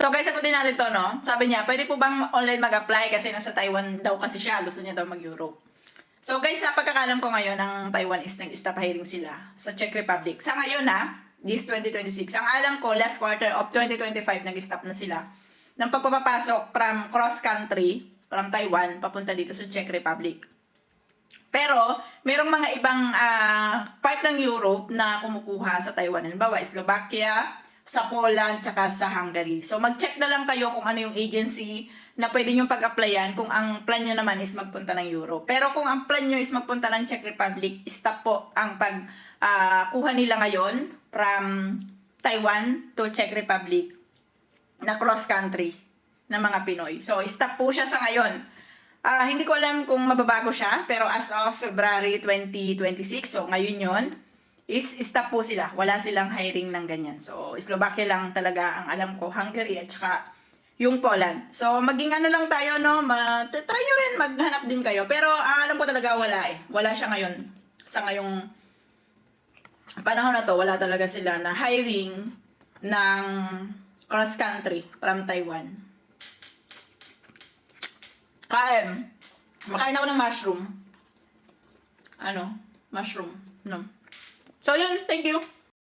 So guys, sagutin natin to, no? Sabi niya, pwede po bang online mag-apply kasi nasa Taiwan daw kasi siya, gusto niya daw mag-Europe. So guys, sa pagkakalam ko ngayon, ang Taiwan is nag-stop hiring sila sa Czech Republic. Sa ngayon this 2026. Ang alam ko, last quarter of 2025, nag-stop na sila ng pagpapapasok from cross-country, from Taiwan, papunta dito sa Czech Republic. Pero, merong mga ibang part ng Europe na kumukuha sa Taiwan. Halimbawa, Slovakia, sa Poland, tsaka sa Hungary. So, mag-check na lang kayo kung ano yung agency na pwede nyo pag-applyan kung ang plan nyo naman is magpunta ng Europe. Pero kung ang plan nyo is magpunta ng Czech Republic, stop po ang kuha nila ngayon from Taiwan to Czech Republic na cross-country ng mga Pinoy. So, stop po siya sa ngayon. Hindi ko alam kung mababago siya, pero as of February 2026, so ngayon yon is stop po sila. Wala silang hiring ng ganyan. So, Slovakia lang talaga ang alam ko, Hungary at saka yung Poland. So, maging ano lang tayo, no? Try nyo rin, maghanap din kayo. Pero, alam ko talaga wala eh. Wala siya ngayon. Sa ngayong panahon na to, wala talaga sila na hiring ng cross-country from Taiwan. Makain ako ng mushroom. Mushroom. No. So, yun. Thank you.